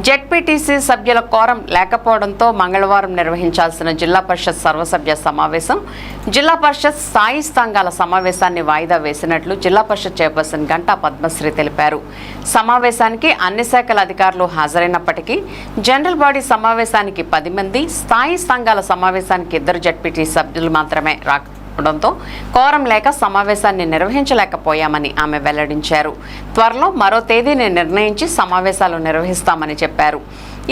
ZPTC సభ్యుల quorum లేకపోవడంతో మంగళవారం నిర్వహించాల్సిన జిల్లా పరిషత్ సర్వసభ్య సమావేశం, జిల్లా పరిషత్ స్థాయి సంఘాల సమావేశాన్ని వాయిదా వేసినట్లు జిల్లా పరిషత్ చైర్పర్సన్ గంటా పద్మశ్రీ తెలిపారు. సమావేశానికి అన్ని శాఖల అధికారులు హాజరైనప్పటికీ జనరల్ బాడీ సమావేశానికి 10 మంది, స్థాయి సంఘాల సమావేశానికి 2 జెడ్పీటీసీ సభ్యులు మాత్రమే రావడంతో కోరం లేక సమావేశాన్ని నిర్వహించలేకపోయామని ఆమె వెల్లడించారు. త్వరలో మరో తేదీని నిర్ణయించి సమావేశాలు నిర్వహిస్తామని చెప్పారు.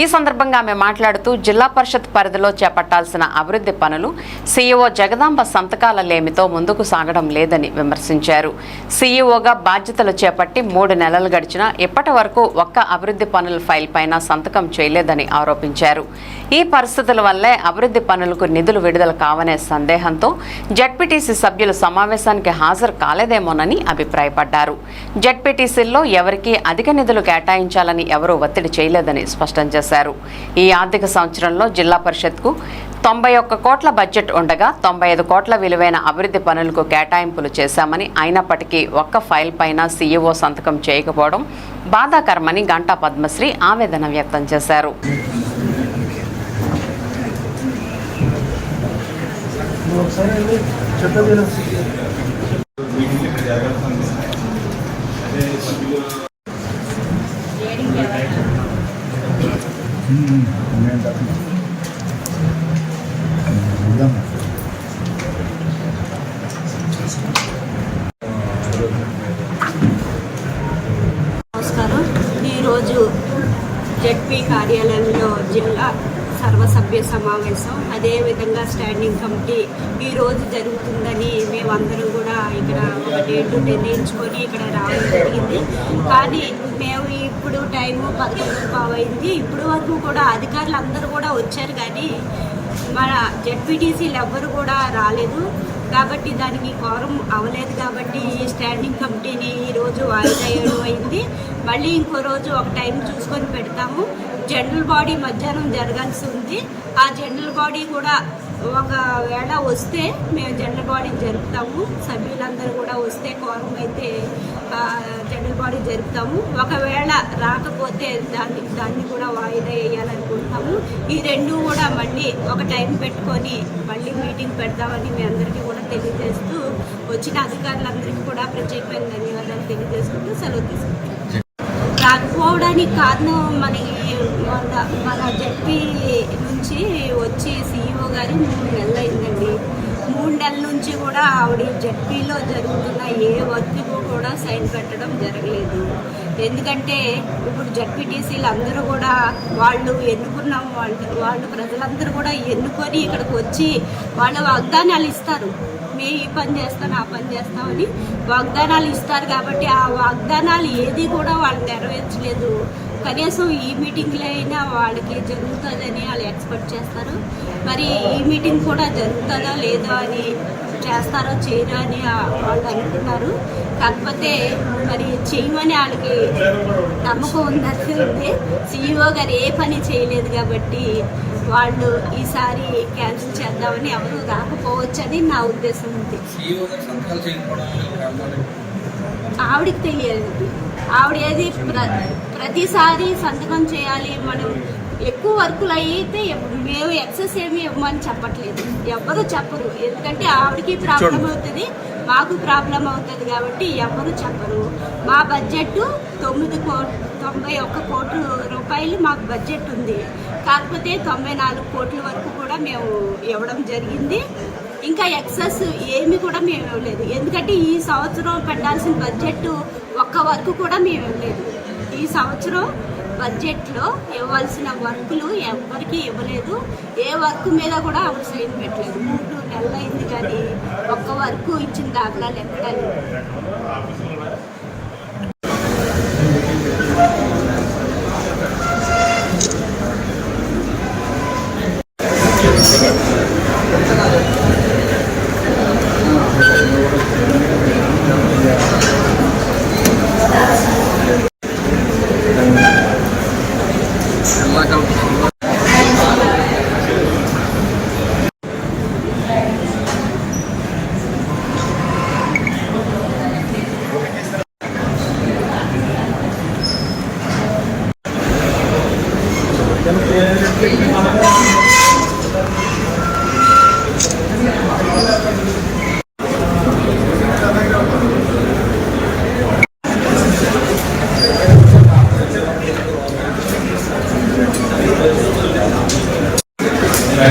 ఈ సందర్భంగా ఆమె మాట్లాడుతూ జిల్లా పరిషత్ పరిధిలో చేపట్టాల్సిన అభివృద్ధి పనులు సీఈఓ జగదాంబ సంతకాల లేమితో ముందుకు సాగడం లేదని విమర్శించారు. సీఈఓగా బాధ్యతలు చేపట్టి 3 నెలలు గడిచినా ఇప్పటి వరకు ఒక్క అభివృద్ధి పనుల ఫైల్ పైన సంతకం చేయలేదని ఆరోపించారు. ఈ పరిస్థితుల వల్లే అభివృద్ధి పనులకు నిధులు విడుదల కావనే సందేహంతో జెడ్పీటీసీ సభ్యులు సమావేశానికి హాజరు కాలేదేమోనని అభిప్రాయపడ్డారు. జెడ్పీటీసీల్లో ఎవరికీ అధిక నిధులు కేటాయించాలని ఎవరూ ఒత్తిడి చేయలేదని స్పష్టం చేశారు. ఈ ఆర్థిక సంవత్సరంలో జిల్లా పరిషత్కు 91 కోట్ల బడ్జెట్ ఉండగా 95 కోట్ల విలువైన అభివృద్ధి పనులకు కేటాయింపులు చేశామని, అయినప్పటికీ ఒక్క ఫైల్ పైన సీఈఓ సంతకం చేయకపోవడం బాధాకరమని గంటా పద్మశ్రీ ఆవేదన వ్యక్తం చేశారు. నమస్కారం. ఈరోజు జెడ్పీ కార్యాలయంలో జిల్లా సర్వసభ్య సమావేశం, అదేవిధంగా స్టాండింగ్ కమిటీ ఈరోజు జరుగుతుందని మేమందరం కూడా ఇక్కడ ఒక డేట్ నిర్ణయించుకొని ఇక్కడ రావడం జరిగింది. కానీ మేము ఇప్పుడు టైము 11:15 అయింది. ఇప్పుడు వరకు కూడా అధికారులు అందరూ కూడా వచ్చారు, కానీ మన జెడ్పీటీసీలు ఎవ్వరు కూడా రాలేదు. కాబట్టి దానికి కోరం అవ్వలేదు. కాబట్టి ఈ స్టాండింగ్ కమిటీని ఈరోజు వాయిదా వేయడం అయింది. మళ్ళీ ఇంకో రోజు ఒక టైం చూసుకొని పెడతాము. జనరల్ బాడీ మధ్యాహ్నం జరగాల్సి ఉంది. ఆ జనరల్ బాడీ కూడా ఒకవేళ వస్తే మేము జనరల్ బాడీ జరుపుతాము. సభ్యులందరూ కూడా వస్తే కోరం అయితే జనరల్ బాడీ జరుపుతాము. ఒకవేళ రాకపోతే దాన్ని కూడా వాయిదా వేయాలనుకుంటున్నాము. ఈ రెండు కూడా మళ్ళీ ఒక టైం పెట్టుకొని మళ్ళీ మీటింగ్ పెడతామని మీ అందరికీ కూడా తెలియజేస్తూ, వచ్చిన అధికారులందరికీ కూడా ప్రత్యేకమైన ధన్యవాదాలు తెలియజేసుకుంటూ సెలవు తీసుకుంటాం. రాకపోవడానికి కారణం మన జెడ్పీ నుంచి వచ్చి సీఈఓ గారు 3 నెలలు అయిందండి. 3 నెలల నుంచి కూడా ఆవిడ జెడ్పీలో జరుగుతున్న ఏ వర్క్ కూడా సైన్ పెట్టడం జరగలేదు. ఎందుకంటే ఇప్పుడు జెడ్పీటీసీలు అందరూ కూడా వాళ్ళు ఎన్నుకున్న వాళ్ళు ప్రజలందరూ కూడా ఎన్నుకొని ఇక్కడికి వచ్చి వాళ్ళ వాగ్దానాలు ఇస్తారు. మేము ఈ పని చేస్తాం, ఆ పని చేస్తామని వాగ్దానాలు ఇస్తారు. కాబట్టి ఆ వాగ్దానాలు ఏది కూడా వాళ్ళు నెరవేర్చలేదు. కనీసం ఈ మీటింగ్లో అయినా వాళ్ళకి జరుగుతుందని వాళ్ళు ఎక్స్పెక్ట్ చేస్తారు. మరి ఈ మీటింగ్ కూడా జరుగుతుందా లేదా అని, చేస్తారో చేయరో అని వాళ్ళు అనుకున్నారు. కాకపోతే మరి చేయమని వాళ్ళకి నమ్మకం ఉంది. సీఈఓ గారు ఏ పని చేయలేదు కాబట్టి వాళ్ళు ఈసారి క్యాన్సిల్ చేద్దామని ఎవరు రాకపోవచ్చని నా ఉద్దేశం ఉంది. ఆవిడికి తెలియదు. ఆవిడ ఏది ప్రతిసారి సంతకం చేయాలి. మనం ఎక్కువ వర్కులు అయితే మేము ఎక్సెస్ ఏమి ఇవ్వమని చెప్పట్లేదు, ఎవరు చెప్పరు. ఎందుకంటే ఆవిడకి ప్రాబ్లం అవుతుంది, మాకు ప్రాబ్లం అవుతుంది. కాబట్టి ఎవరు చెప్పరు. మా బడ్జెట్ 91 కోట్ల రూపాయలు మాకు బడ్జెట్ ఉంది. కాకపోతే 94 కోట్ల వరకు కూడా మేము ఇవ్వడం జరిగింది. ఇంకా ఎక్సెస్ ఏమి కూడా మేము ఇవ్వలేదు. ఎందుకంటే ఈ సంవత్సరం పెట్టాల్సిన బడ్జెట్ ఒక్క వర్క్ కూడా మేము ఇవ్వలేదు. ఈ సంవత్సరం బడ్జెట్లో ఇవ్వాల్సిన వర్కులు ఎవరికి ఇవ్వలేదు. ఏ వర్క్ మీద కూడా ఆవిడ సైన్ పెట్టలేదు. 3 నెలలు అయింది, కానీ ఒక్క వర్క్ ఇచ్చిన దాఖలాలు ఎక్కడా లేవు.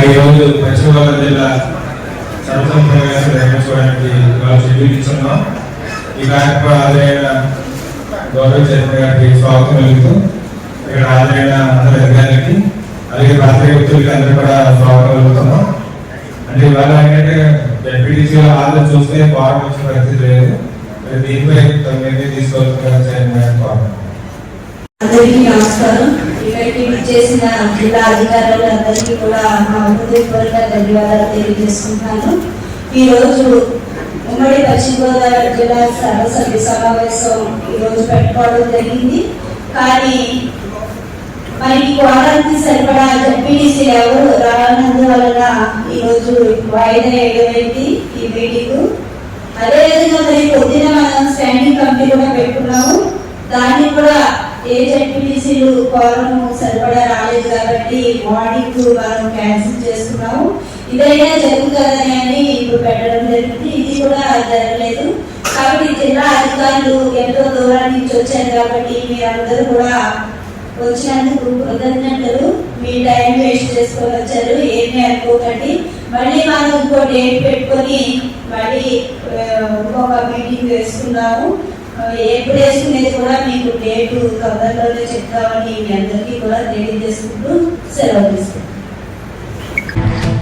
ఈరోజు పశ్చిమ గోదావరి జిల్లా సర్వసంపూర్ణంగా నిర్వహించడానికి షెడ్యూల్ ఇచ్చున్నాం. ఈ కార్యక్రమం హాజరైన గౌరవ చైర్మన్ గారికి స్వాగతం కలుగుతూ ఇక్కడ హాజరైన అందరి అధికారులకి అలాగే పాత్రిక వ్యక్తులకి అందరూ కూడా స్వాగతం కలుగుతున్నాం. అంటే ఇవాళ ఏంటంటే జడ్పీటీసీలో హాజరు చూస్తే ఫారం వచ్చిన పరిస్థితి లేదు. దీనిపై తొమ్మిది తీసుకోవాల్సిన చైర్మన్ గారికి స్వాగతం. అందరికీ నమస్కారం. ఇక్కడికి విచ్చేసిన జిల్లా అధికారులందరికీ కూడా మా హృదయపూర్వక ధన్యవాదాలు తెలియజేసుకుంటాను. ఈరోజు ఉమ్మడి పశ్చిమ గోదావరి జిల్లా సర్వసభ్య సమావేశం ఈరోజు పెట్టుకోవడం జరిగింది. కానీ మరి వారానికి సరిపడా జడ్పీటీసీ ఎవరు రానందువలన ఈరోజు వాయిదా వేయడమైంది ఈ మీటింగ్. అదేవిధంగా మరి పొద్దున మనం స్టాండింగ్ కమిటీ కూడా పెట్టుకున్నాము. దాన్ని కూడా ఏ జడ్పీటీసీలు ఫారం సరిపడా రాలేదు కాబట్టి మార్నింగ్ మనం క్యాన్సిల్ చేస్తున్నాము. ఇదైనా జరుగుతుందని అని ఇప్పుడు పెట్టడం జరిగింది. ఇది కూడా జరగలేదు కాబట్టి జిల్లా అధికారులు ఎంతో దూరం నుంచి వచ్చారు కాబట్టి మీరందరూ కూడా వచ్చినందుకు కృతజ్ఞతలు. మీ టైం వేస్ట్ చేసుకొని వచ్చారు, ఏమీ అనుకోకండి. మళ్ళీ మనం ఇంకో డేట్ పెట్టుకొని మళ్ళీ ఇంకొక మీటింగ్ వేసుకున్నాము. ఎప్పుడు వేసుకునేది కూడా మీకు డేటు తొందరలోనే చెప్తామని మీ అందరికీ కూడా తెలియజేసుకుంటూ సెలవు తీసుకుంటాం.